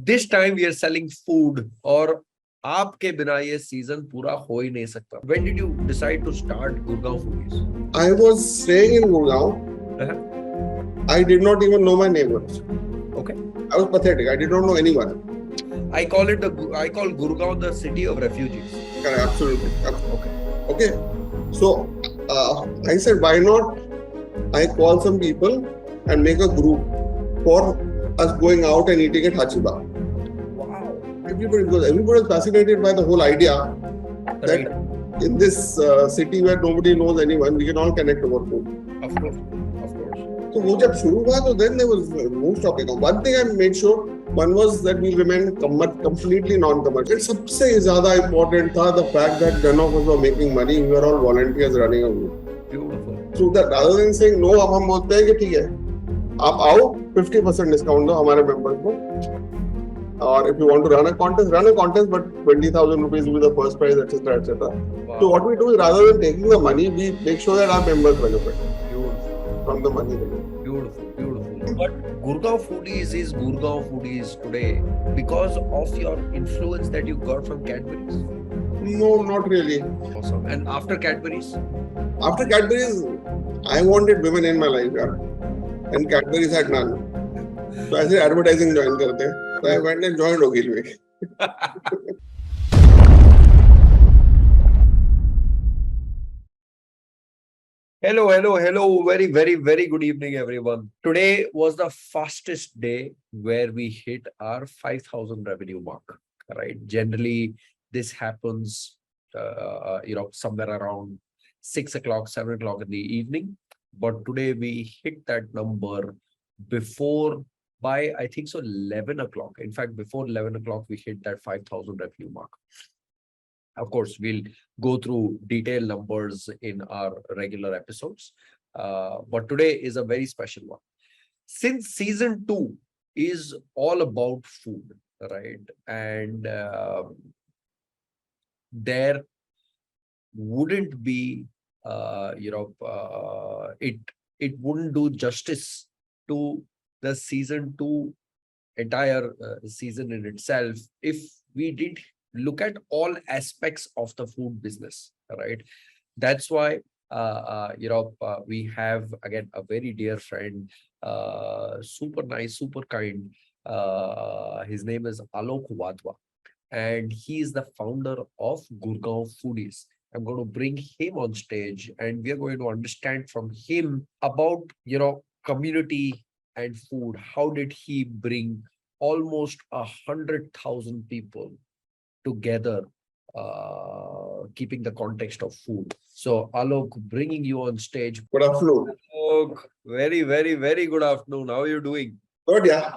This time we are selling food और आपके बिना ये सीजन पूरा हो ही नहीं सकता. When did you decide to start Gurgaon Foodies? I was staying in Gurgaon. I did not even know my neighbors. Okay. I was pathetic. I did not know anyone. I call Gurgaon the city of refugees. Correct, absolutely. Okay. So I said, why not I call some people and make a group for us going out and eating at Hachiba. Wow. Everybody was fascinated by the whole idea that in this city where nobody knows anyone, we can all connect over food. Of course. So वो जब शुरू हुआ, so then there was no stopping. One thing I made sure, one was that we remain completely non-commercial. सबसे ज़्यादा important था the fact that none of us were making money. We were all volunteers running a group. Beautiful. So that rather than saying no, अब हम बोलते हैं कि ठीक है, आप आओ 50% डिस्काउंट दो हमारे मेंबर्स को. Or if you want to run a contest, but 20,000 rupees will be the first prize, etc., etc. Wow. So what we do is rather than taking the money, we make sure that our members benefit from the money. Beautiful. But Gurgaon Foodies is Gurgaon Foodies today because of your influence that you got from Cadbury's? No, not really. Awesome. And after Cadbury's? After Cadbury's, I wanted women in my life, yeah. And Cadbury's had none. So I said advertising join karte. So I went and joined Ogilvy. Hello. Very good evening, everyone. Today was the fastest day where we hit our 5,000 revenue mark, right? Generally, this happens, somewhere around 6 o'clock, 7 o'clock in the evening. But today we hit that number by I think so 11 o'clock. In fact, before 11 o'clock, we hit that 5,000 revenue mark. Of course, we'll go through detailed numbers in our regular episodes. But today is a very special one. Since season 2 is all about food, right? And there wouldn't be, it wouldn't do justice to the season 2 entire season in itself if we did look at all aspects of the food business, right? That's why we have again a very dear friend, super nice, super kind. His name is Alok Wadhwa, and he is the founder of Gurgaon Foodies. I'm going to bring him on stage, and we are going to understand from him about community and food. How did he bring almost 100,000 people together, keeping the context of food? So Alok, bringing you on stage. Good afternoon. Alok, very good afternoon. How are you doing? Good, yeah.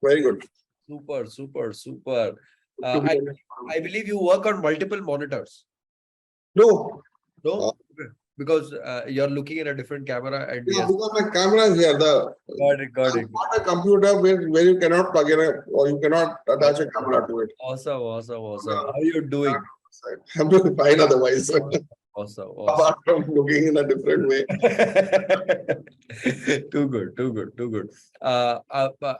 Very good. Super. I believe you work on multiple monitors. No. Because you're looking at a different camera and because my camera is here. Got it. Not a computer where you cannot plug in or you cannot attach a camera to it. Awesome. How are you doing? I'm doing fine otherwise. Awesome. Apart from looking in a different way. Too good.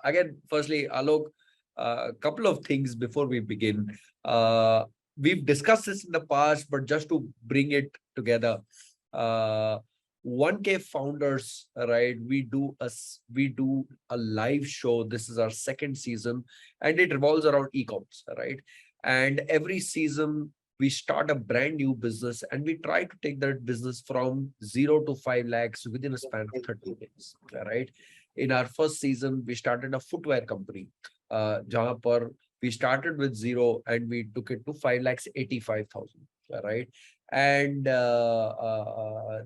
Again, firstly, Alok, a couple of things before we begin. We've discussed this in the past, but just to bring it together, 1K founders, right? We do a live show. This is our second season, and it revolves around e-commerce, right? And every season we start a brand new business, and we try to take that business from 0 to 5 lakhs within a span of 30 days, right? In our first season, we started a footwear company, jahan par we started with 0 and we took it to 5,85,000, right? And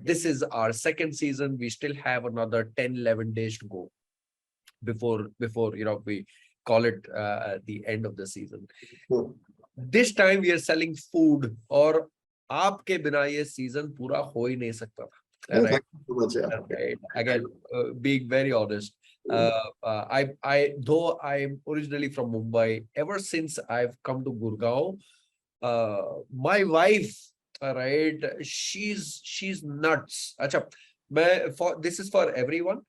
this is our second season. We still have another 10-11 days to go before we call it the end of the season. This time we are selling food, और आपके बिना ये season पूरा हो ही नहीं सकता था, right? Again, being very honest. Though I'm originally from Mumbai, ever since I've come to Gurgaon, my wife, right, she's nuts. This is for everyone.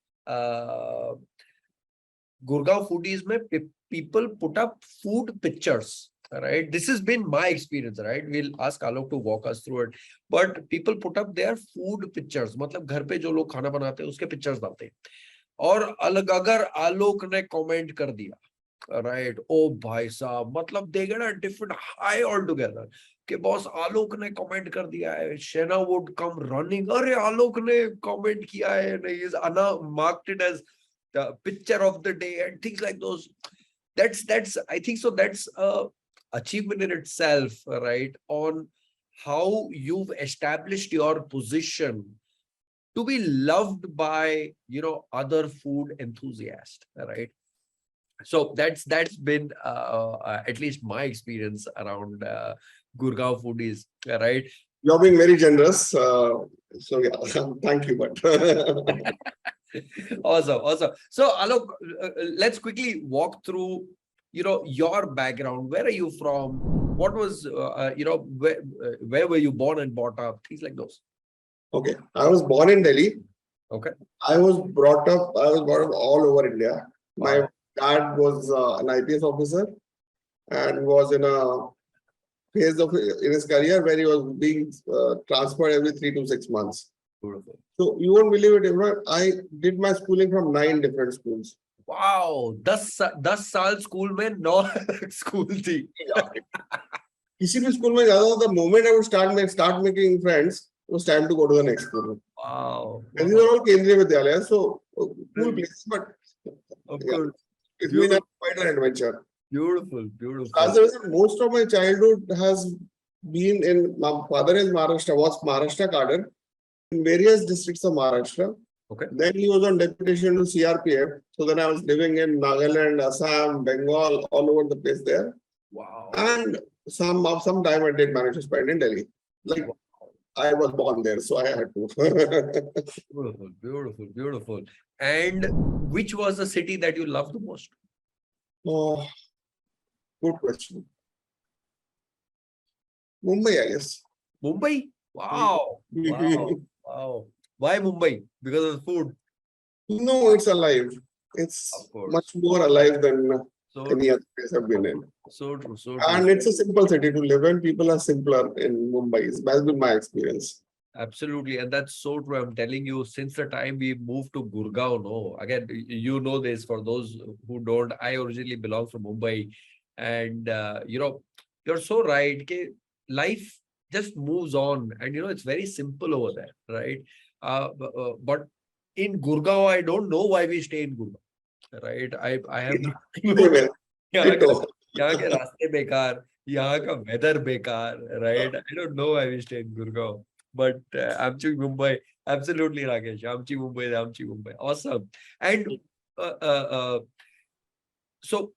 Gurgaon Foodies में people put up food pictures, right? This has been my experience, right? We'll ask Alok to walk us through it. But people put up their food pictures. मतलब घर पे जो लोग खाना बनाते हैं उसके pictures डालते हैं. और अलग अगर आलोक ने comment कर दिया, right? ओ भाई साहब, मतलब they get a different high altogether. कि बॉस आलोक ने कमेंट कर दिया है, शेना वुड कम रनिंग, अरे आलोक ने कमेंट किया है, is Anna marked it as the picture of the day and things like those. That's I think so that's a achievement in itself, right? On how you've established your position to be loved by, other food enthusiasts, right? So that's been at least my experience around Gurgaon foodies, right? You're being very generous. So yeah, thank you. But Awesome. So Alok, let's quickly walk through, your background. Where are you from? What was, where were you born and brought up? Things like those. okay, I was born in Delhi. Okay. I was brought up all over India. My Wow. dad was an IPS officer and was in a phase of in his career where he was being transferred every 3 to 6 months. Beautiful. So you won't believe it, everyone. I did my schooling from 9 different schools. Wow, 10 साल school में 9 school थी. किसी भी school में जाता था, the moment I would start making friends, it was time to go to the next school. Wow. And these are all Kendriya Vidyalaya, so cool places, but Of yeah, course. it's been quite an adventure. Beautiful. As a result, most of my childhood has been in, my father is was Maharashtra cadre in various districts of Maharashtra. Okay. Then he was on deputation to CRPF. So then I was living in Nagaland, Assam, Bengal, all over the place there. Wow. And some time I did manage to spend in Delhi. Like I was born there, so I had to. Beautiful. And which was the city that you loved the most? Oh, good question. Mumbai, I guess. Mumbai? Wow. Why Mumbai? Because of the food? No, it's alive. It's much more alive than any other place I've been in. So true. And it's a simple city to live in. People are simpler in Mumbai. That's been my experience. Absolutely. And that's so true. I'm telling you, since the time we moved to Gurgaon, again, you know this, for those who don't, I originally belong from Mumbai. And, you're so right. Life just moves on. And, it's very simple over there, right? But in Gurgaon, I don't know why we stay in Gurgaon, right? I have यहाँ के रास्ते बेकार, यहाँ का weather बेकार, right? I don't know why we stay in Gurgaon, but आमची Mumbai, absolutely Rakesh, आमची Mumbai, awesome. And so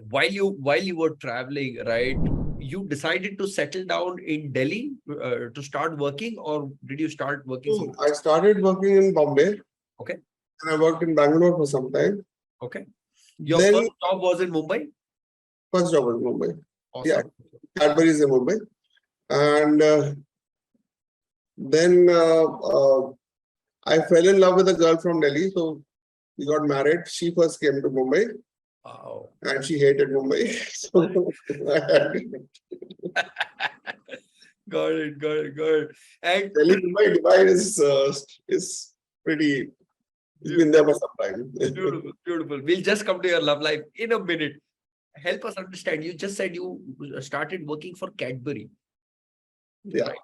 while you were traveling, right, you decided to settle down in Delhi to start working, or did you start working? I started working in Bombay. Okay. And I worked in Bangalore for some time. Okay. Your first job was in Mumbai? First job was in Mumbai. Awesome. Yeah, Cadbury's in Mumbai. And then I fell in love with a girl from Delhi. So we got married. She first came to Mumbai. Wow. And she hated Mumbai. So Got it. And Delhi-Mumbai divide is pretty. It's been there for some time. Beautiful. We'll just come to your love life in a minute. Help us understand. You just said you started working for Cadbury. Yeah. Right?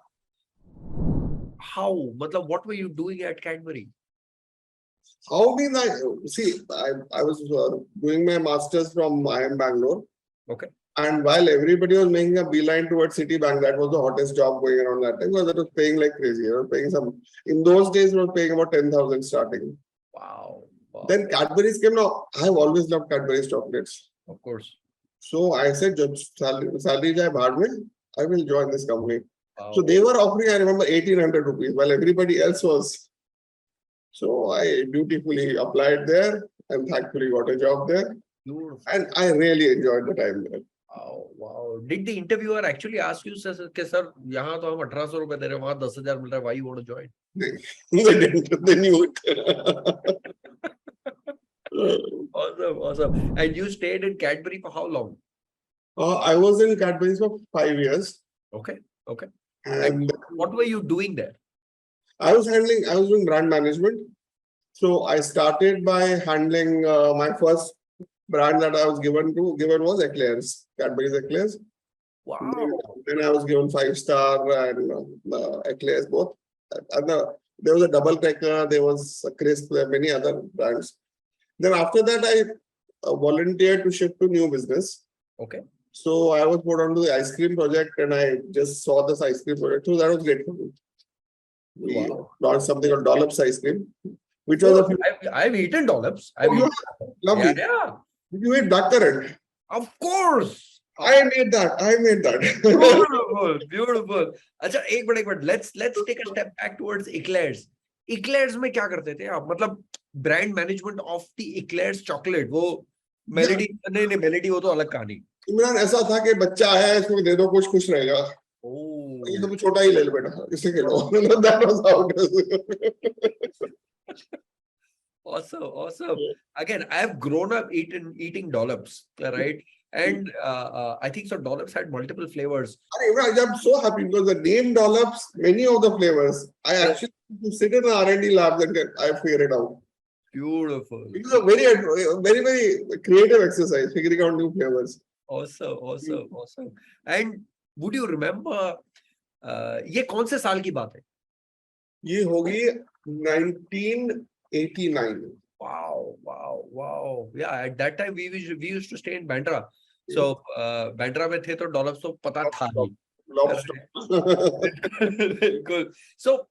How? What were you doing at Cadbury? How means I was doing my masters from IIM Bangalore. Okay. And while everybody was making a beeline towards Citibank, that was the hottest job going around that time, because it was paying like crazy. In those days, it was paying about 10,000 starting. Wow. Then Cadbury's came. Now, I've always loved Cadbury's chocolates. Of course. So I said, salary jai bahar mein, I will join this company. Wow. So they were offering, I remember, 1,800 rupees, while everybody else was. So I dutifully applied there and thankfully got a job there. Beautiful. And I really enjoyed the time there. Wow. Did the interviewer actually ask you, sir, यहाँ तो हम 1800 रुपए दे रहे हैं, वहाँ 10,000 मिल रहा है, why you want to join? They didn't. They knew it. Awesome, awesome. And you stayed in Cadbury for how long? I was in Cadbury for 5 years, Okay, okay. And and what were you doing there? I was doing brand management. So I started by handling my first brand that I was given was Eclairs, Cadbury's Eclairs. Wow. Then I was given 5-star and Eclairs both. And there was a double cracker, there was a crisp, there were many other brands. Then after that, I volunteered to shift to new business. Okay. So I was put onto the ice cream project, and I just saw this ice cream project. So that was great for me. We launched something called Dollops ice cream, which was a few. I've eaten dollops. I've Oh, eaten. lovely. Yeah. Did you eat blackcurrant? Of course. I made that. Beautiful, beautiful. अच्छा एक minute let's take a step back towards eclairs. Eclairs में क्या करते थे आप? मतलब brand management of the eclairs chocolate वो melody नहीं melody वो तो अलग कहानी. इमरान ऐसा था कि बच्चा आया इसको दे दो कुछ खुश रहेगा. ये तो छोटा ही ले लो बेटा इसे खेलो. That was how it was. Awesome, awesome. Again, I have grown up eating dollops, right? And I think so. Dollops had multiple flavors. I'm so happy because the name Dollops, many of the flavors, I actually sit in the R&D labs and I figure it out. Beautiful. It was a very creative exercise, figuring out new flavors. Awesome, awesome, awesome. And would you remember? ये कौन से साल की बात है? ये होगी 1989. Wow. Yeah, at that time we used to stay in Bandra. So Bandra में थे तो Dollops तो पता था ही. Cool. So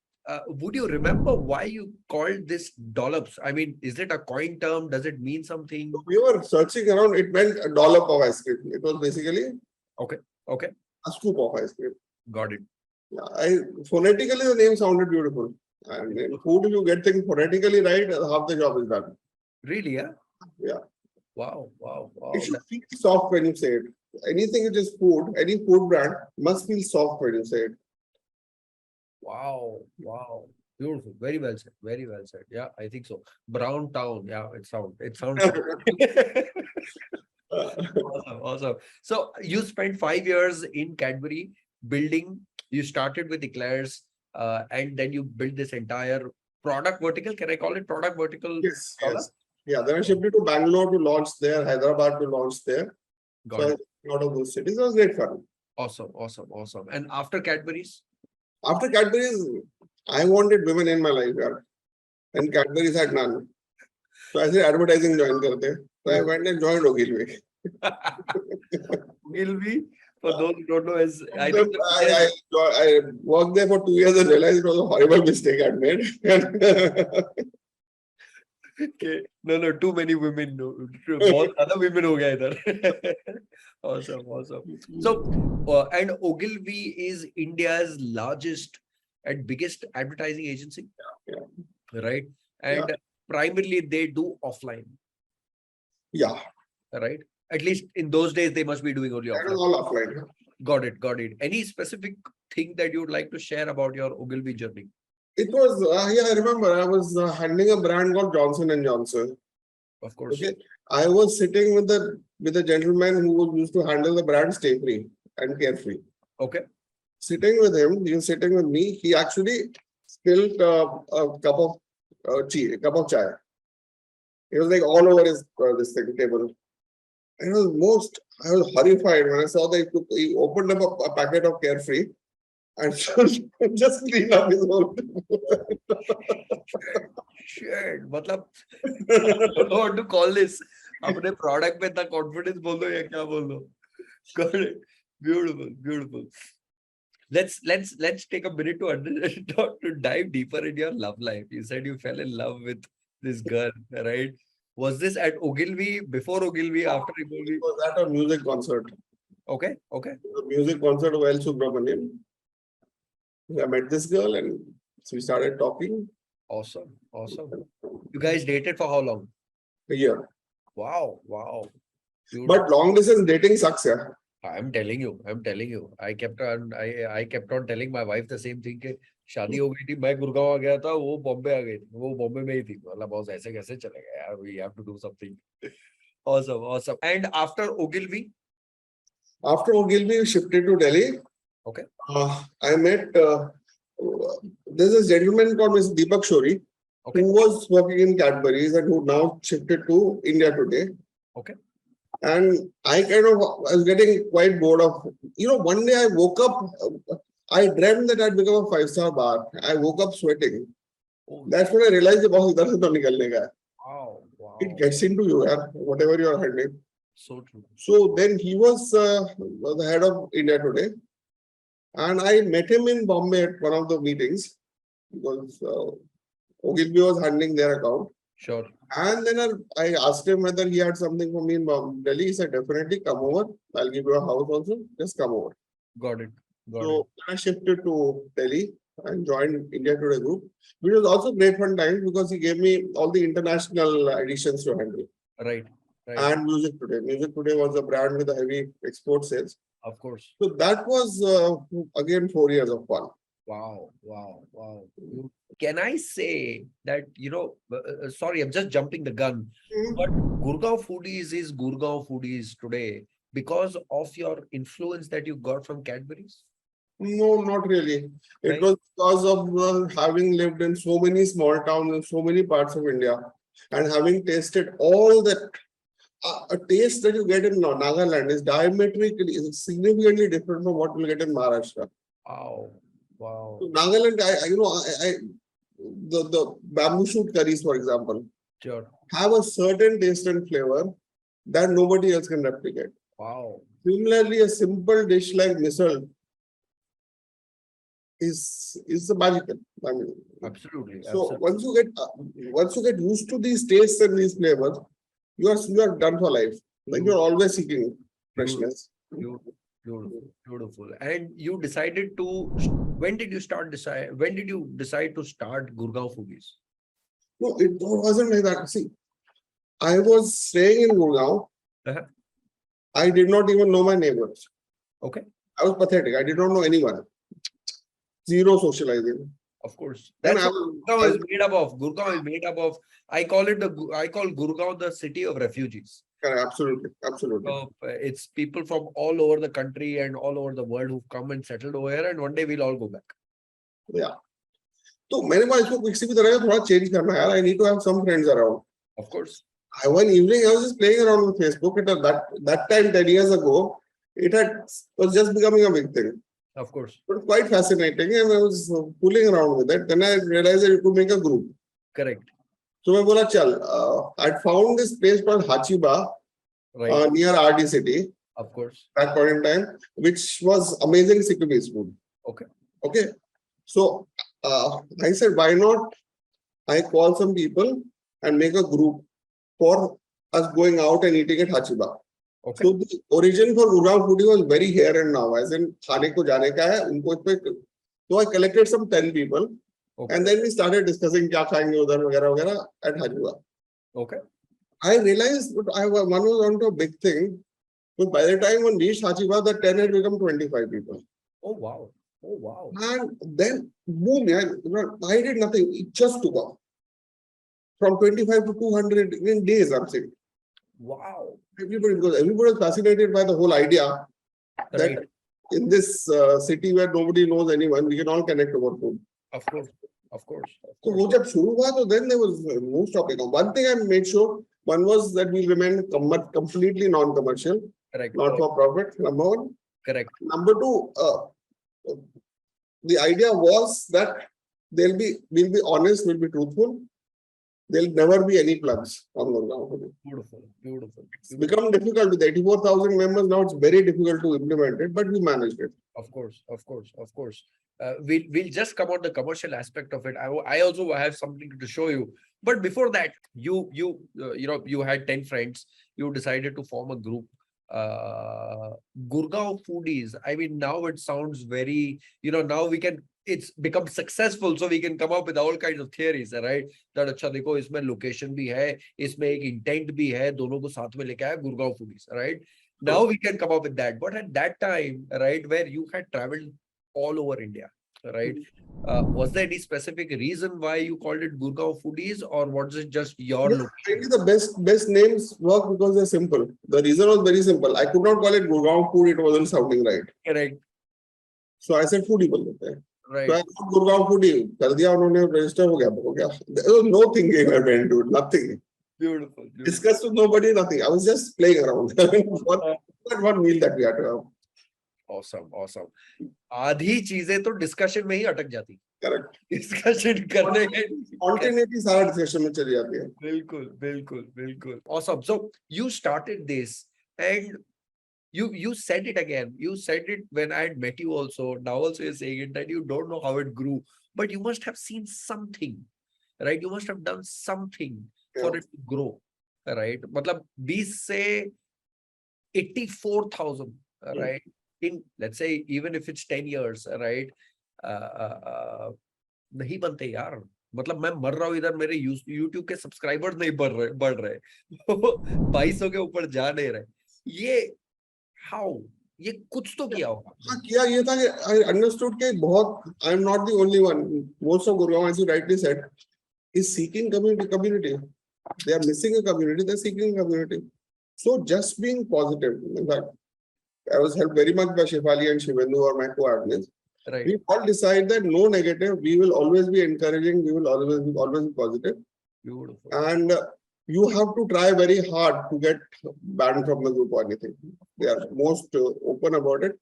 would you remember why you called this Dollops? I mean, is it a coin term? Does it mean something? We were searching around. It meant a dollop of ice cream. It was basically okay. A scoop of ice cream. Got it. Phonetically, the name sounded beautiful. And in food, if you get things phonetically right, half the job is done. Really? Yeah. Wow. It should feel soft when you say it. Anything which is food, any food brand must feel soft when you say it. Wow. Beautiful. Very well said. Yeah, I think so. Brown Town. Yeah, it sounds. Awesome. So you spent 5 years in Cadbury building. You started with eclairs, and then you built this entire product vertical. Can I call it product vertical? Yes. Yeah, then I shifted to Bangalore to launch there, Hyderabad to launch there. Got it. A lot of those cities. It was great fun. Awesome. And after Cadbury's? After Cadbury's, I wanted women in my life, and Cadbury's had none. So I said, advertising join karte. So I went and joined Ogilvy. Ogilvy, for those who don't know, is I worked there for 2 years and realized it was a horrible mistake I'd made. Okay. No, too many women. Both other women ho gaya idhar. Awesome. So, and Ogilvy is India's largest and biggest advertising agency. Yeah. Right? And primarily they do offline. Yeah. Right? At least in those days, they must be doing only offline. That was all offline. Got it. Any specific thing that you would like to share about your Ogilvy journey? It was, I remember I was handling a brand called Johnson & Johnson. Of course. Okay. I was sitting with a gentleman who used to handle the brand Stay Free and Carefree. Okay. Sitting with him, he was sitting with me. He actually spilled a cup of chai. It was like all over his table. I was horrified when I saw that he opened up a packet of Carefree and just clean up his whole Shit. Matlab, I don't know what to call this. अपने product में इतना confidence बोल दो या क्या बोल दो. Got it. Beautiful. Let's take a minute to dive deeper in your love life. You said you fell in love with this girl, right? Was this at Ogilvy, before Ogilvy, after Ogilvy? It was at a music concert. Okay. A music concert of L. Subramaniam. I met this girl and so we started talking. Awesome. You guys dated for how long? A year. Wow. Beautiful. But long distance dating sucks, yeah. I'm telling you. I kept on telling my wife the same thing. शादी हो गई थी, मैं गुड़गांव आ गया था, वो बॉम्बे आ गई थी, वो बॉम्बे में ही थी। मतलब बॉस ऐसे कैसे चलेगा यार, we have to do something. awesome, awesome. And after Ogilvy? After Ogilvy, we shifted to Delhi. Okay. I met there's a gentleman called Mr. Deepak Shori, Okay. who was working in Cadbury's and who now shifted to India today. Okay. And I was getting quite bored of, one day I woke up, I dreamt that I'd become a five-star bar. I woke up sweating. Oh, That's when I realized the boss idhar se to nikalne ka hai. wow, It wow. gets into you, yaar, whatever you are handling. So true. So then he was the head of India Today. And I met him in Bombay at one of the meetings because Ogilvy was handling their account. Sure. And then I asked him whether he had something for me in Delhi. He said, definitely come over. I'll give you a house also. Just come over. Got it. Got it. So I shifted to Delhi and joined India Today Group, which was also great fun time because he gave me all the international editions to handle. Right. Right. And Music Today. Music Today was a brand with a heavy export sales. Of course. So that was again 4 years of fun. Wow, wow, wow. Can I say that, sorry, I'm just jumping the gun, but Gurgaon Foodies is Gurgaon Foodies today because of your influence that you got from Cadbury's? No, not really. It Right. was because of having lived in so many small towns in so many parts of India and having tasted all that. A taste that you get in Nagaland is diametrically, is significantly different from what you get in Maharashtra. Wow, wow. So Nagaland, the bamboo shoot curries, for example, Sure. have a certain taste and flavor that nobody else can replicate. Wow. Similarly, a simple dish like misal is magical. I mean, Absolutely. so Absolutely. once you get used to these tastes and these flavors, you are done for life. Like you're always seeking freshness. Beautiful, beautiful, beautiful. And you decided to, when did you decide to start Gurgaon Foodies? No, it wasn't like that. See, I was staying in Gurgaon. Uh-huh. I did not even know my neighbors. Okay. I was pathetic. I did not know anyone. Zero socializing. Of course. And That's what Gurgaon is made up of. Gurgaon is made up of, I call Gurgaon the city of refugees. Absolutely, absolutely. So it's people from all over the country and all over the world who've come and settled over here, and one day we'll all go back. Yeah. So मैंने बोला इसको किसी भी तरह का थोड़ा change करना है यार. I need to have some friends around. Of course. One evening I was just playing around with Facebook. That time 10 years ago, was just becoming a big thing. Of course. But quite fascinating, and I was fooling around with it. Then I realized that you could make a group. Correct. So I bola chal. I found this place called Hachiba, Right. Near RD City. Of course. That point in time, which was amazing Sikkim food. Okay. Okay. So I said, why not? I call some people and make a group for us going out and eating at Hachiba. Okay. So the origin for Gurgaon Foodie was very here and now, as in खाने को जाने का है उनको इस पे. So I collected some 10 people, Okay. and then we started discussing क्या खाएंगे उधर वगैरह वगैरह at Hachiba. Okay. I realized one was onto a big thing. But by the time one reached Hachiba, the 10 had become 25 people. Oh wow. Oh wow. And then boom, yeah, I did nothing. It just took off. From 25 to 200 in days, I'm saying. Wow. Everybody was fascinated by the whole idea that Right. in this city where nobody knows anyone, we can all connect over food. Of course. Of course. Of So course. wo jab shuru hua, so then there was no stopping. One thing I made sure, one was that we remain completely non-commercial, Correct. not for profit, number one. Correct. Number two, the idea was that we'll be honest, we'll be truthful. There'll never be any plugs on Gurgaon. Beautiful. Beautiful. It's become difficult with 84,000 members now. It's very difficult to implement it, but we managed it. Of course, of course, of course. We'll just come on the commercial aspect of it. I also have something to show you. But before that, you had 10 friends. You decided to form a group. Gurgaon Foodies. I mean, now it sounds very, now it's become successful, so we can come up with all kinds of theories, right? That अच्छा देखो इसमें location भी है, इसमें एक intent भी है, दोनों को साथ में लेके आया Gurgaon Foodies, right? Now we can come up with that. But at that time, right, where you had traveled all over India, right? Was there any specific reason why you called it Gurgaon Foodies, or was it just your Yeah, location? maybe the best names work because they're simple. The reason was very simple. I could not call it Gurgaon food, it wasn't sounding right. Correct. So I said foodie बोल देते हैं. So Right. I thought Gurgaon foodie कर दिया उन्होंने register हो गया. There was no thinking I went to it, nothing. Beautiful. Beautiful. Discussed with nobody, nothing. I was just playing around. one meal that we had to have. Awesome. Awesome. आधी चीजें तो discussion में ही अटक जाती. Correct. Discussion करने के Spontaneity सारा discussion में चली जाती है. बिल्कुल बिल्कुल बिल्कुल. Awesome. So you started this, and you said it again. You said it when I had met you also. Now also you're saying it that you don't know how it grew, but you must have seen something, right? You must have done something for it to grow, right? मतलब 20 से 84,000, right? In, let's say, even if it's 10 years, right? नहीं बनते यार. मतलब मैं मर रहा हूँ इधर, मेरे YouTube के सब्सक्राइबर्स नहीं बढ़ रहे 2200 के ऊपर जा नहीं रहे. ये हाउ, ये कुछ तो किया होगा. हाँ किया ये था कि I understood कि बहुत I am not the only one. Most of Gurgaon, as you rightly said, is seeking community. They are missing a community. They are seeking a community. So just being positive. In fact, I was helped very much by Shefali and Shivendu, or my co-admins. Right. We all decide that no negative. We will always be encouraging. We will always be positive. Beautiful. And you have to try very hard to get banned from the group or anything. They are most open about it.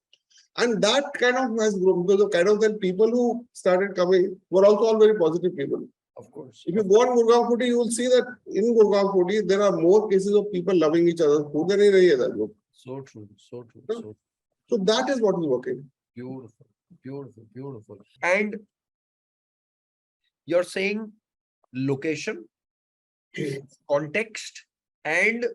And that kind of has grown because the kind of then people who started coming were also all very positive people. Of course. If you go on Gurgaon Foodie, you will see that in Gurgaon Foodie, there are more cases of people loving each other's food than in any other group. So true. So true. Yeah. So So that is what is working. beautiful. Beautiful. Beautiful. And you're saying location, context, and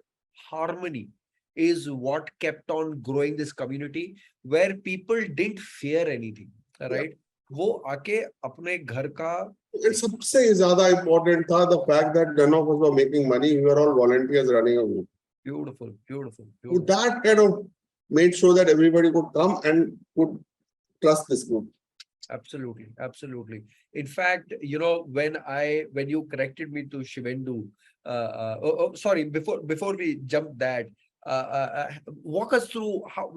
harmony is what kept on growing this community, where people didn't fear anything, right? वो आके अपने घर का It's सबसे ज़्यादा important था the fact that none of us were making money. We were all volunteers running a group. beautiful, beautiful, So beautiful. that kind of made sure that everybody could come and could trust this group. Absolutely, absolutely. In fact, when you corrected me to Shivendu, sorry, before we jump that, walk us through how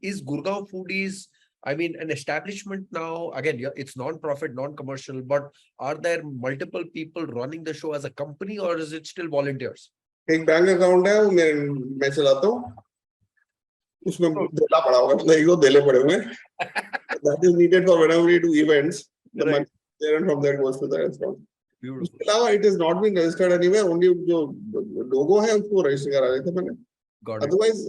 is Gurgaon Foodies, I mean, an establishment now. Again, it's non-profit, non-commercial, but are there multiple people running the show as a company, or is it still volunteers? एक bank account है वो मैं चलाता हूँ उसमें देना पड़ा होगा नहीं को देने पड़े होंगे that is needed for whenever we do events the money there and from there goes to the restaurant. उसके अलावा it is not been registered anywhere, only जो logo है उसको register करा देते मैंने. Otherwise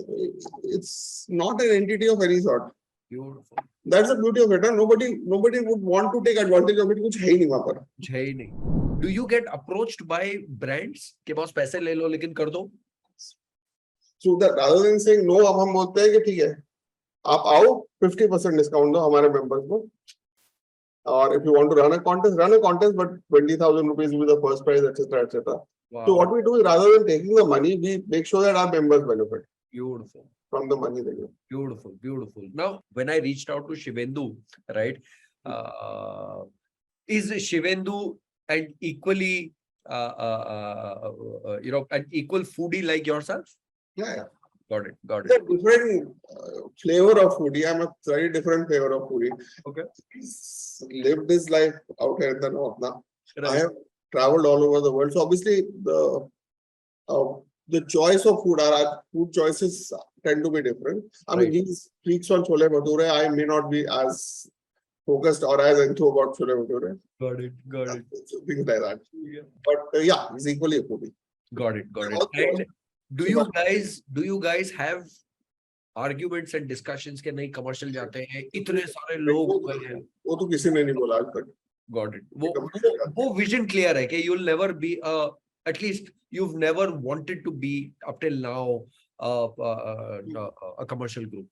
it's not an entity of any sort. Beautiful. That's the beauty of it. Nobody would want to take advantage of it. कुछ है ही नहीं वहाँ पर. है ही नहीं. Do you get approached by brands के पास पैसे ले लो लेकिन कर दो? So that rather than saying no, अब हम बोलते हैं कि ठीक है आप आओ 50% डिस्काउंट दो हमारे मेंबर्स को. Or if you want to run a contest, but 20,000 rupees will be the first prize, etc., etc. Wow. So what we do is rather than taking the money, we make sure that our members benefit. Beautiful. From the money they get. Beautiful, beautiful. Now, when I reached out to Shivendu, right, is Shivendu an equally, an equal foodie like yourself? Yeah. Got it. It's a different flavor of foodie. I'm a very different flavor of foodie. Okay. Lived this life out here in the north now. Right. I have traveled all over the world. So obviously the choice of food, our food choices tend to be different. I mean, these freaks on chole bhature, I may not be as focused or as into about chole bhature. Got it. Things like that. Yeah. But yeah, it's equally a foodie. Got it. And do you guys have arguments and discussions के नहीं commercial जाते हैं इतने सारे लोग हैं? वो तो किसी ने नहीं बोला आज तक. Got it. वो vision clear है कि you'll never be at least you've never wanted to be up till now a commercial group.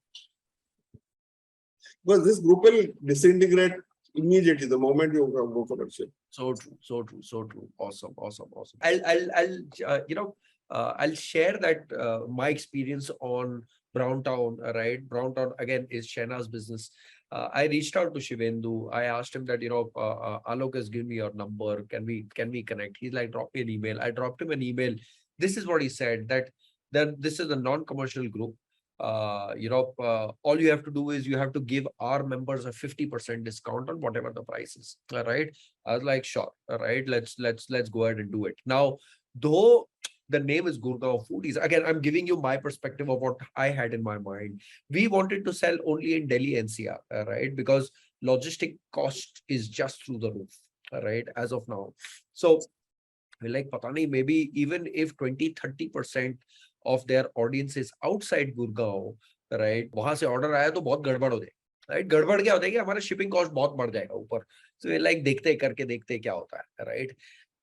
Because this group will disintegrate immediately the moment you go commercial. So true. Awesome. I'll share that my experience on Brown Town, right? Brown Town again is Shana's business. I reached out to Shivendu. I asked him that, Alok has given me your number. Can we connect? He's like, drop me an email. I dropped him an email. This is what he said, that this is a non-commercial group. All you have to do is you have to give our members a 50% discount on whatever the price is. All right. I was like, sure. All right. Let's go ahead and do it. Now, though the name is Gurgaon Foodies. Again, I'm giving you my perspective of what I had in my mind. We wanted to sell only in Delhi NCR, right? Because logistic cost is just through the roof, right? As of now. So we're like, pata nahi, maybe even if 20-30% of their audience is outside Gurgaon, right? वहां से order आया तो बहुत गड़बड़ हो जाएगी, right? गड़बड़ क्या होता है कि हमारा shipping cost बहुत बढ़ जाएगा ऊपर. So we're like, देखते करके देखते क्या होता है, right?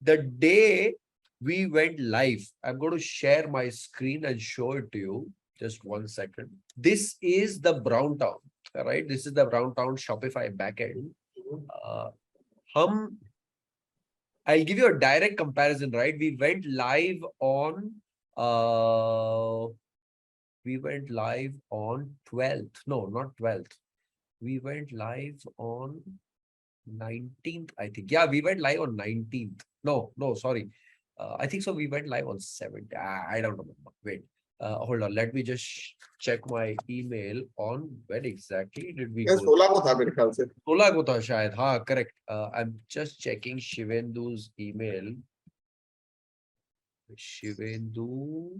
The day we went live, I'm going to share my screen and show it to you. Just 1 second. This is the Brown Town, right? This is the Brown Town Shopify backend. I'll give you a direct comparison, right? We went live on 12th. No, not 12th. We went live on 19th, I think. Yeah, we went live on 19th. No, sorry. I think so. We went live on 7th. I don't remember. Wait, hold on. Let me just check my email on when exactly did we go. 16 को था मेरे ख्याल से. 16 को था शायद. हाँ, correct. I'm just checking Shivendu's email. Shivendu.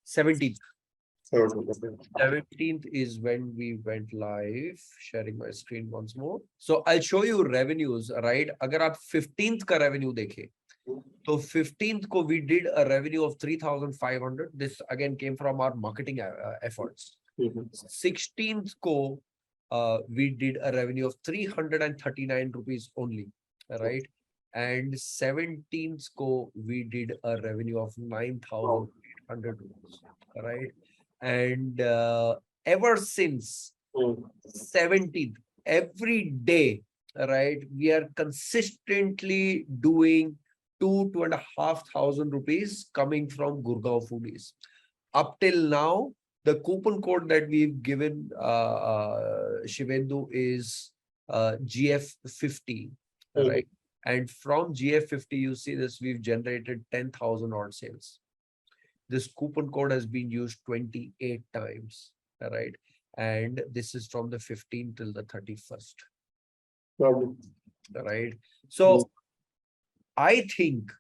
17th. 17th is when we went live. Sharing my screen once more. So I'll show you revenues, right? अगर आप 15th का revenue देखें, तो 15th को we did a revenue of 3,500. This again came from our marketing efforts. 16th ko we did a revenue of 339 rupees only, right? And 17th ko we did a revenue of 9,800 rupees, right? And ever since 17th, every day, right, we are consistently doing 2,500 rupees coming from Gurgaon Foodies. Up till now, the coupon code that we've given Shivendu is GF50, right? And from GF50, you see this, we've generated 10,000 odd sales. This coupon code has been used 28 times, right? And this is from the 15th till the 31st, right? So I think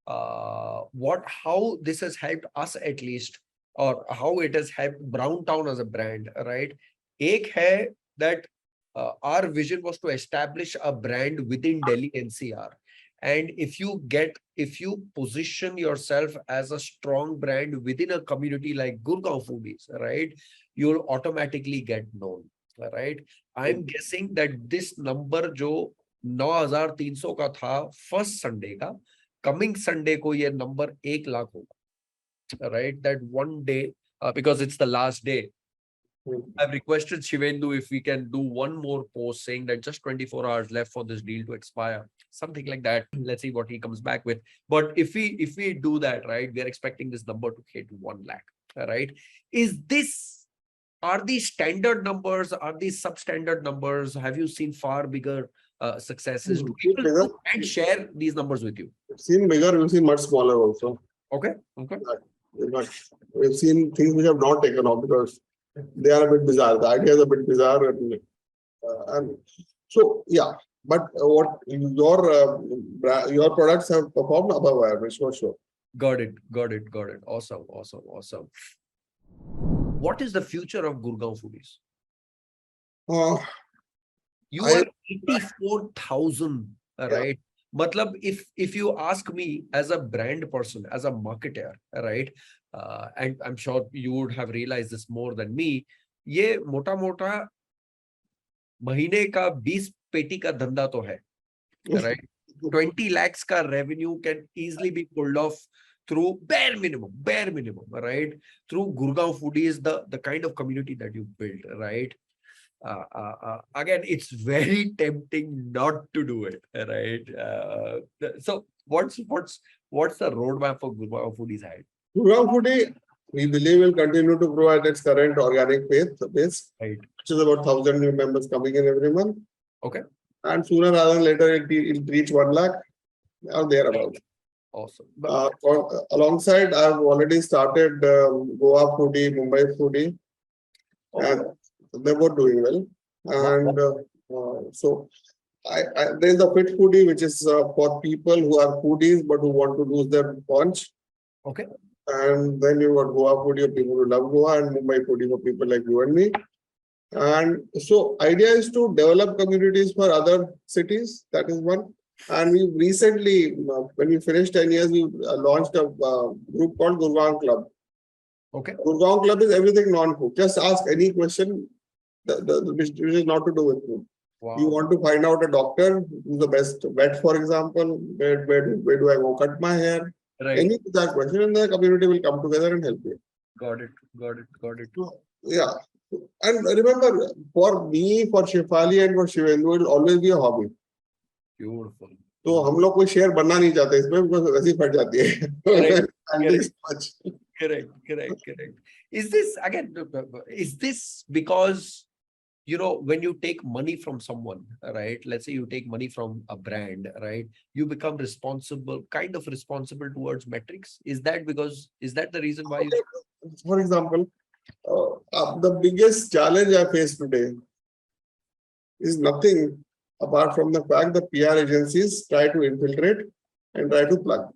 how this has helped us at least, or how it has helped Brown Town as a brand, right? Ek hai that our vision was to establish a brand within Delhi NCR. And if you position yourself as a strong brand within a community like Gurgaon Foodies, right, you'll automatically get known, right? I'm guessing that this number जो 9,300 का था first Sunday का, coming Sunday को ये number 1 lakh होगा, right? That one day, because it's the last day, I've requested Shivendu if we can do one more post saying that just 24 hours left for this deal to expire, something like that. Let's see what he comes back with. But if we do that, right, we are expecting this number to hit 1 lakh, right? Are these standard numbers? Are these substandard numbers? Have you seen far bigger successes? Do people and share these numbers with you? We've seen bigger, we've seen much smaller also. Okay. We've seen things which have not taken off because they are a bit bizarre. The idea is a bit bizarre, and so yeah. But what your products have performed above average for sure. Got it. Awesome. What is the future of Gurgaon Foodies? You are 84,000, right? Matlab, if you ask me as a brand person, as a marketer, right? And I'm sure you would have realized this more than me. ये मोटा महीने का 20 पेटी का धंधा तो है, right? 20 lakhs का revenue can easily be pulled off through bare minimum, right? Through Gurgaon Foodies, the kind of community that you built, right? Again, it's very tempting not to do it, right? So what's What's the roadmap for Gurgaon Foodies ahead? Gurgaon Foodie, we believe will continue to grow at its current organic pace, Right. which is about 1,000 new members coming in every month. Okay. And sooner rather than later, it'll reach 1 lakh or thereabout. Awesome. Alongside, I've already started Goa Foodie, Mumbai Foodie, and they were doing well. And so there's a fit foodie, which is for people who are foodies but who want to lose their punch. Okay. And then you got Goa foodie for people who love Goa, and Mumbai foodie for people like you and me. And so idea is to develop communities for other cities. That is one. And we recently, when we finished 10 years, we launched a group called Gurgaon Club. Okay. Gurgaon Club is everything non-food. Just ask any question which is not to do with food. Wow. You want to find out a doctor who's the best vet, for example, where do I go cut my hair? Right. Any that question, and the community will come together and help you. Got it. So, yeah. And remember, for me, for Shefali and for Shivendu, it will always be a hobby. Beautiful. तो हम लोग कोई share बनना नहीं चाहते इसमें, because वैसे ही फट जाती है. Correct. Is this because, when you take money from someone, right? Let's say you take money from a brand, right? You become responsible towards metrics. Is that the reason why you... For example, the biggest challenge I face today is nothing apart from the fact that PR agencies try to infiltrate and try to plug.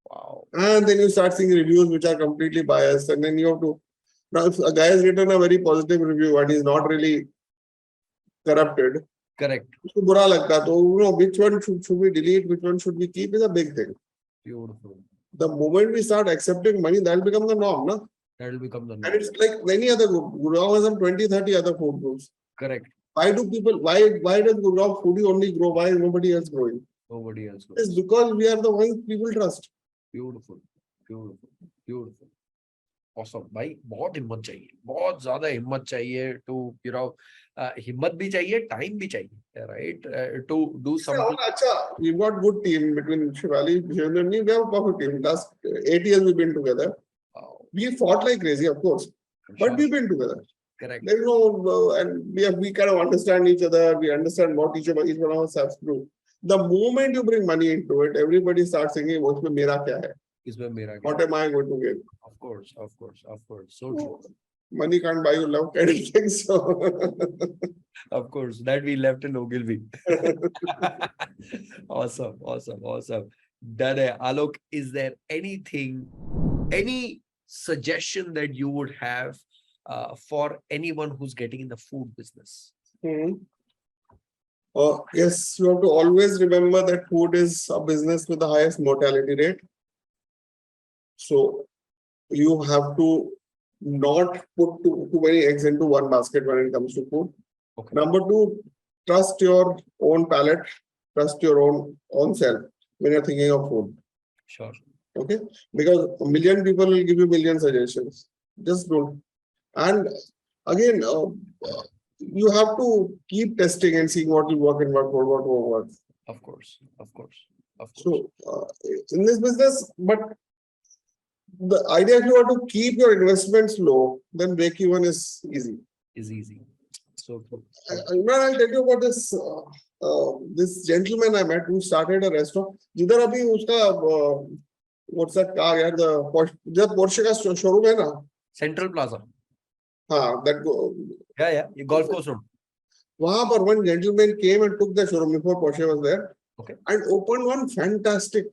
Wow. And then you start seeing reviews which are completely biased, and then you have to... Now, if a guy has written a very positive review and he's not really corrupted, correct, उसको बुरा लगता है, तो which one should we delete, which one should we keep is a big thing. Beautiful. The moment we start accepting money, that will become the norm, no? That will become the norm. And it's like many other groups. Gurgaon has some 20-30 other food groups. Correct. Why does Gurgaon Foodie only grow? Why is nobody else growing? Nobody else grows. It's because we are the ones people trust. Beautiful. Awesome. भाई बहुत हिम्मत चाहिए, बहुत ज्यादा हिम्मत चाहिए to हिम्मत भी चाहिए, time भी चाहिए, right? To do something. We've got good team between Shivali, Shivendu and me. We have a perfect team. Last 8 years we've been together. Wow. We fought like crazy, of course, but we've been together. Correct. There's no, and we kind of understand each other. We understand what each one of us has to do. The moment you bring money into it, everybody starts thinking, "What's mera kya hai? What am I going to get?" Of course. So true. Money can't buy you love, kind of thing. So, of course, that we left in Ogilvy. Awesome. Done. Alok, is there any suggestion that you would have for anyone who's getting in the food business? Yes, you have to always remember that food is a business with the highest mortality rate. So you have to not put too many eggs into one basket when it comes to food. Okay. Number two, trust your own palate, trust your own self when you're thinking of food. Sure. Okay, because a million people will give you million suggestions. Just don't. And again, you have to keep testing and seeing what will work and what won't work. Of course. So in this business, but the idea, if you want to keep your investments low, then break even is easy. So I'll tell you about this this gentleman I met who started a restaurant. जिधर अभी उसका what's that car? यार, the Porsche का showroom है ना? Central Plaza. हाँ, that yeah, Golf Course Road. वहाँ पर one gentleman came and took the showroom before Porsche was there. Okay. And opened one fantastic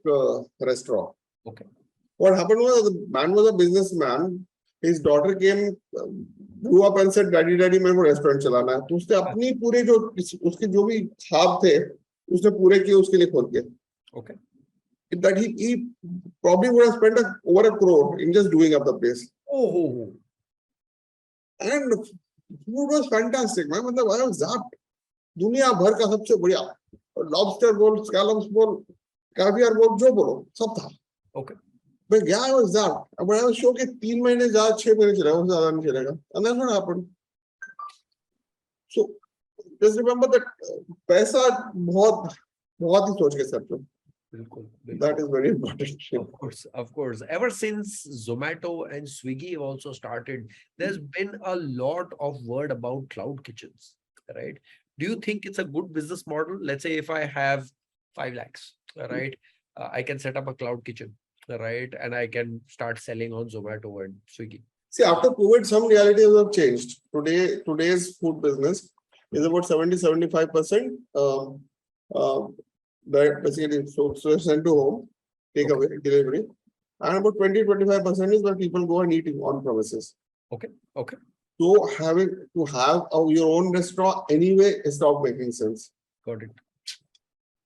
restaurant. Okay. What happened was the man was a businessman. His daughter came, grew up and said, "Daddy, मेरे को restaurant चलाना है." तो उसने अपनी पूरे उसके जो भी ख्वाब थे, उसने पूरे किए उसके लिए खोल के. Okay. That he probably would have spent over 1 crore in just doing up the place. Oh. And food was fantastic. मैं मतलब I was zapped. दुनिया भर का सबसे बढ़िया lobster बोल, scallops बोल, caviar बोल, जो बोलो सब था. Okay. But yeah, I was zapped. But I was sure that 3 महीने जा 6 महीने चलेगा, उससे ज़्यादा नहीं चलेगा. And that's what happened. So just remember that पैसा बहुत ही सोच के सकते हो. बिल्कुल, That बिल्कुल. is very important. Of course, of course. Ever since Zomato and Swiggy have also started, there's been a lot of word about cloud kitchens, right? Do you think it's a good business model? Let's say if I have 5 lakhs, right? I can set up a cloud kitchen, right? And I can start selling on Zomato and Swiggy. See, after COVID, some realities have changed. Today's food business is about 70-75% that basically so sent to home, Okay, takeaway, delivery, and about 20-25% is where people go and eat on premises. okay, okay. So having to have your own restaurant anyway is not making sense. Got it.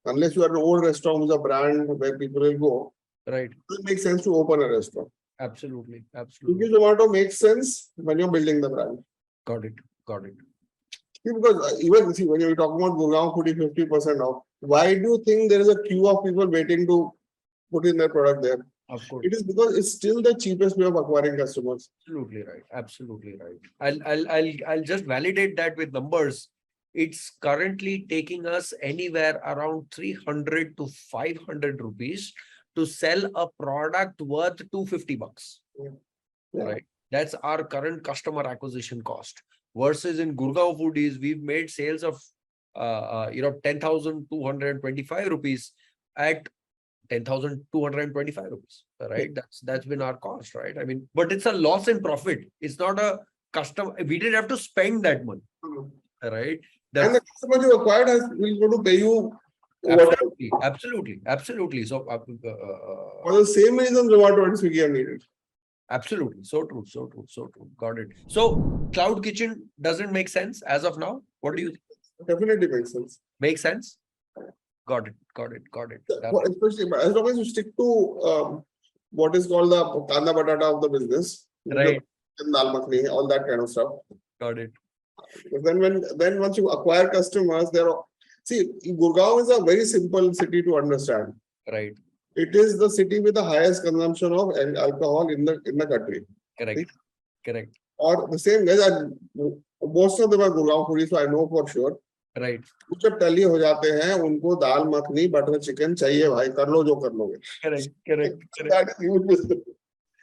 Unless you are an old restaurant with a brand where people will go, Right. it makes sense to open a restaurant. Absolutely, Swiggy absolutely. Zomato makes sense when you're building the brand. Got it, got it. See, because even see, when you're talking about Gurgaon foodie 50% off, why do you think there is a queue of people waiting to put in their product there? Of course. It is because it's still the cheapest way of acquiring customers. Absolutely right. Absolutely right. I'll just validate that with numbers. It's currently taking us anywhere around 300 to 500 rupees to sell a product worth 250 bucks. Yeah. Right. That's our current customer acquisition cost. Versus in Gurgaon Foodies, we've made sales of 10,225 rupees at 10,225 rupees, right? That's been our cost, right? I mean, but it's a loss in profit. It's not a custom. We didn't have to spend that money, right? And the customer you acquired will go to pay you whatever. Absolutely. So, For the same reason, Zomato and Swiggy are needed. absolutely. So true. Got it. So, cloud kitchen doesn't make sense as of now. What do you think? Definitely makes sense. Make sense? Got it. Especially as long as you stick to what is called the kanda batata of the business, Right. the dal makhani, all that kind of stuff. Got it. Because then once you acquire customers, Gurgaon is a very simple city to understand. Right. It is the city with the highest consumption of alcohol in the country. Correct. Or the same guys, most of them are Gurgaon foodies, so I know for sure. Right. जब tally हो जाते हैं उनको दाल makhani butter chicken चाहिए भाई कर लो जो कर लोगे. Correct. That is huge business.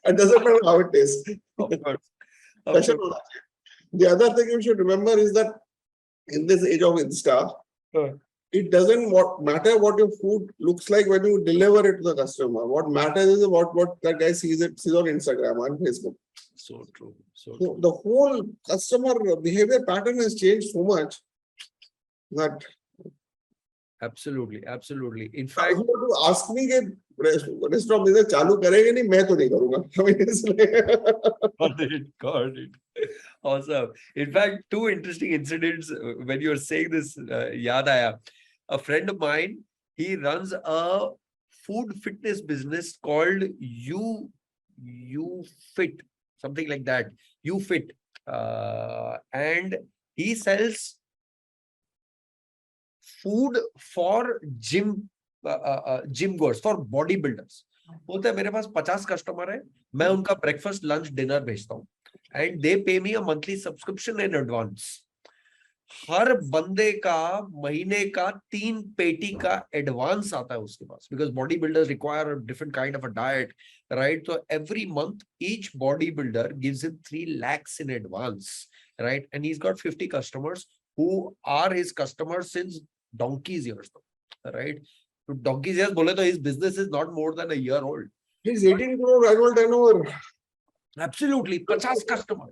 It doesn't matter how it tastes. Of course. Passion होना चाहिए. The other thing you should remember is that in this age of Insta, it doesn't matter what your food looks like when you deliver it to the customer. What matters is what that guy sees on Instagram and Facebook. So true. So the whole customer behavior pattern has changed so much that absolutely. In fact, if you ask me कि restaurant business चालू करेंगे नहीं मैं तो नहीं करूँगा. got it. Awesome. In fact, two interesting incidents when you're saying this, yaad aaya. A friend of mine, he runs a food fitness business called You Fit, something like that. You Fit, and he sells food for gym goers, for bodybuilders. बोलते हैं मेरे पास 50 customer है, मैं उनका breakfast lunch dinner भेजता हूँ and they pay me a monthly subscription in advance. हर बंदे का महीने का 3 पेटी का एडवांस आता है उसके पास, because body builders require different kind of a diet, right? So every month each bodybuilder gives him 3 lakhs in advance, right? And he's got 50 customers who are his customers since donkey's years, right? To donkey's years bole to his business is not more than a year old. He's 18 crore annual turnover. Absolutely, 50 customer,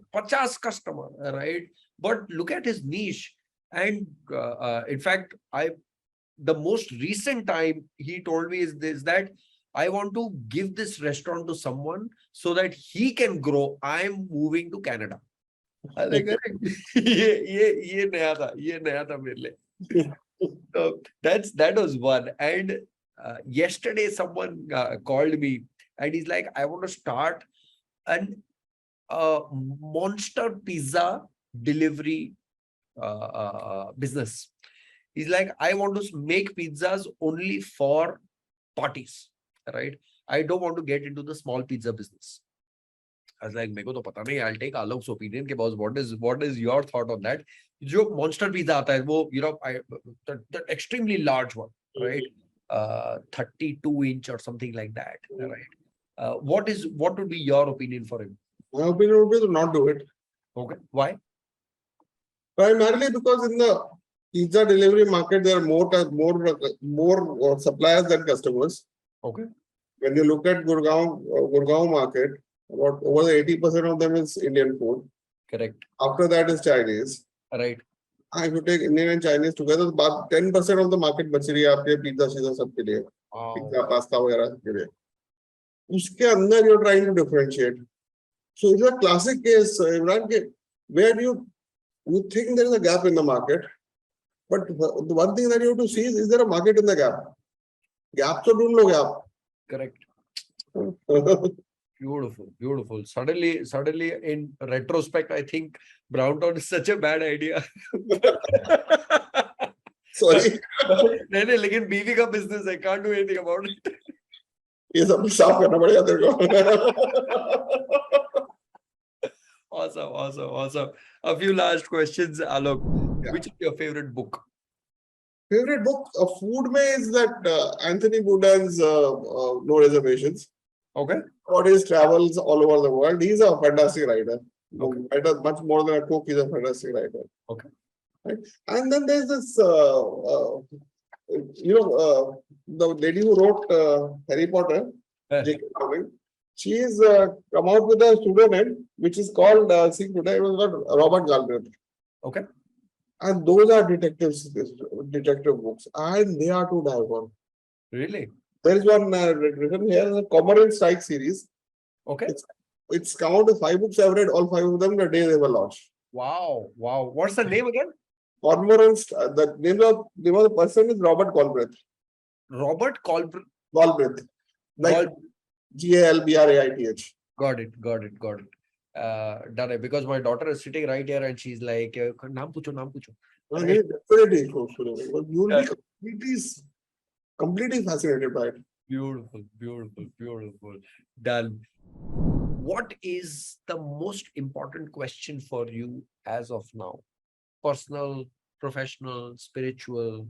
right? But look at his niche. And in fact, the most recent time he told me is this, that I want to give this restaurant to someone so that he can grow. I'm moving to Canada. Like, ये नया था मेरे लिए. So that was one. And yesterday someone called me and he's like, I want to start an monster pizza delivery business. He's like, I want to make pizzas only for parties, right? I don't want to get into the small pizza business. I was like, मेरे को तो पता नहीं. I'll take Alok's opinion के boss. What is your thought on that? जो monster pizza आता है वो, the extremely large one, right? 32-inch or something like that, right? What would be your opinion for him? My opinion would be to not do it. Okay, why? Primarily because in the pizza delivery market, there are more suppliers than customers. Okay, When you look at Gurgaon market, about over 80% of them is Indian food. correct, After that is Chinese. right. If you take Indian and Chinese together, about 10% of the market बची रही है आपके pizza Sheeza सब के लिए, Wow. pizza, pasta वगैरह के लिए. उसके अंदर you're trying to differentiate. So it's a classic case, Imran, where you think there is a gap in the market, but the one thing that you have to see is there a market in the gap? Gap तो ढूंढ लोगे आप. Correct. Beautiful, beautiful. Suddenly, in retrospect, I think Brown Town is such a bad idea. Sorry. नहीं, लेकिन बीवी का business है, can't do anything about it. ये सब साफ करना पड़ेगा तेरे को. Awesome. A few last questions, Alok. Yeah. Which is your favorite book? Favorite book of food mein is that Anthony Bourdain's No Reservations. Okay. About his travels all over the world. He's a fantastic writer. Okay. Writer much more than a cook. He's a fantastic writer. Okay. Right? And then there's this, the lady who wrote Harry Potter, J.K. Rowling. She's come out with a pseudonym which is called, it was called Robert Galbraith. Okay. And those are detective books, and they are to die for. Really? There is one written here, the Cormoran Strike series. Okay. It's come out with 5 books. I've read all 5 of them the day they were launched. Wow. What's the name again? Cormoran. The name of the person is Robert Galbraith. Robert Galbraith. Like Galbraith. Got it. Done it. Because my daughter is sitting right here and she's like, naam pucho. Right. Definitely. You will be completely fascinated by it. Beautiful. Done. What is the most important question for you as of now? Personal, professional, spiritual?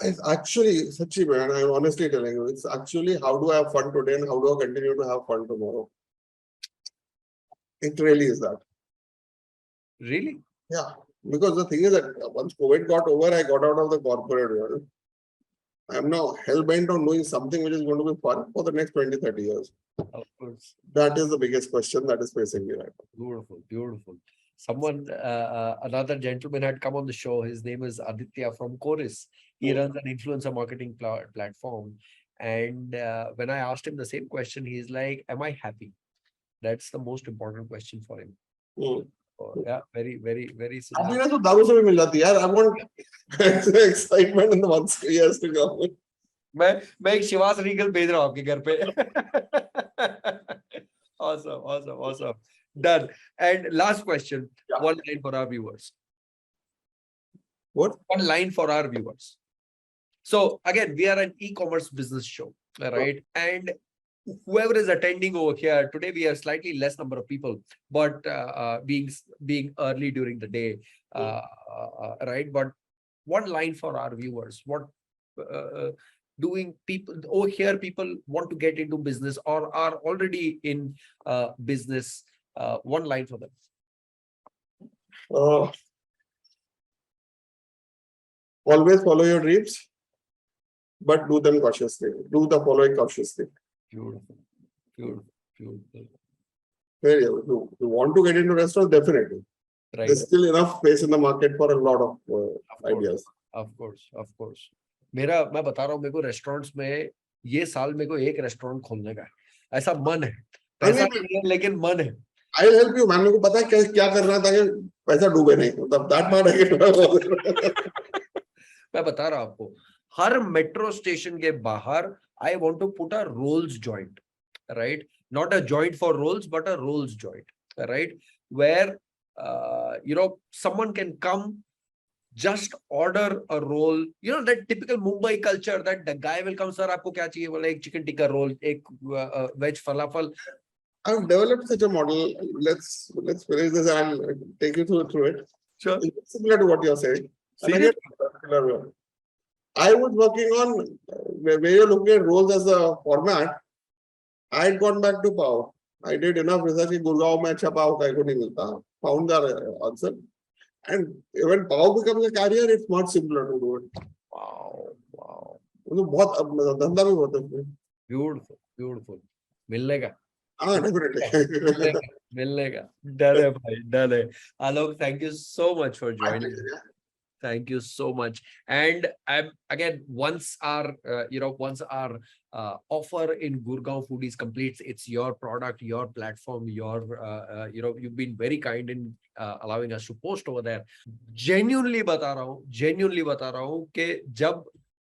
It's actually, Sachi man, I'm honestly telling you, it's actually how do I have fun today and how do I continue to have fun tomorrow? It really is that. Really? Yeah. Because the thing is that once COVID got over, I got out of the corporate world. I'm now hell-bent on doing something which is going to be fun for the next 20, 30 years. Of course. That is the biggest question that is facing me right now. Beautiful. Someone, another gentleman had come on the show. His name is Aditya from Qoruz. He runs an influencer marketing platform. And when I asked him the same question, he's like, am I happy? That's the most important question for him. So, yeah, very simple. Happiness to दारू से भी मिल जाती है यार. I want excitement in the months, years to come. मैं एक Shivas Regal भेज रहा हूँ आपके घर पे. Awesome. Done. And last question. Yeah. One line for our viewers. What? One line for our viewers. So again, we are an e-commerce business show, right? Oh. And whoever is attending over here today, we have slightly less number of people, but being early during the day, right? But one line for our viewers. What doing people over here? People want to get into business or are already in business. One line for them. Always follow your dreams, but do them cautiously. Do the following cautiously. Beautiful. Very good. You want to get into restaurants? Definitely. Right. There's still enough space in the market for a lot of ideas. Of course. मैं बता रहा हूँ, मेरे को restaurants में ये साल मेरे को एक रेस्टोरेंट खोलने का है. ऐसा मन है. पैसा नहीं है, लेकिन मन है. I'll help you, man. मेरे को पता है क्या करना था कि पैसा डूबे नहीं. मतलब that part है. मैं बता रहा हूँ आपको. हर मेट्रो स्टेशन के बाहर I want to put a rolls joint, right? Not a joint for rolls, but a rolls joint, right? Where, someone can come, just order a roll. You know, that typical Mumbai culture that the guy will come, sir, aapko kya chahiye? Well, ek chicken tikka roll, ek veg falafel. I've developed such a model. Let's finish this and I'll take you through it. Sure. It's similar to what you're saying. I was working on where you're looking at roles as a format. I had gone back to Pau. I did enough research in Gurgaon mein अच्छा पाव का को नहीं मिलता. Found the answer. And when Pau becomes a career, it's much simpler to do it. Wow. तो बहुत धंधा भी बहुत है. Beautiful. मिलेगा. हाँ, definitely. मिलेगा. Done है भाई, done है. Alok, thank you so much for joining. Thank you so much. And again, once our offer in Gurgaon Foodies completes, it's your product, your platform, you've been very kind in allowing us to post over there. Genuinely बता रहा हूँ कि जब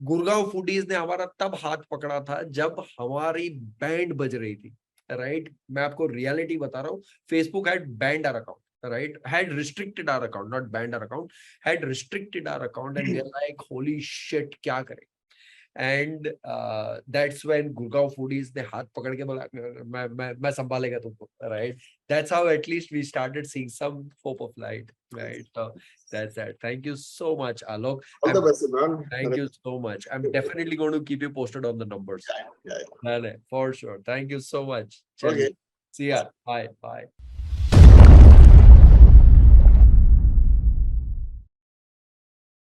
Gurgaon foodies ने हमारा तब हाथ पकड़ा था जब हमारी बैंड बज रही थी, राइट? मैं आपको रियलिटी बता रहा हूँ. Facebook had banned our account, right? Had restricted our account, not banned our account, had restricted our account, and we're like, holy shit, kya kare? And that's when Gurgaon Foodies ne haath pakad ke bola, main sambhalega tumko, right? That's how at least we started seeing some hope of light, right? So that's that. Thank you so much, Alok. All the best, man. Thank you so much. I'm definitely going to keep you posted on the numbers. Yeah. For sure. Thank you so much. Okay. See ya. Bye.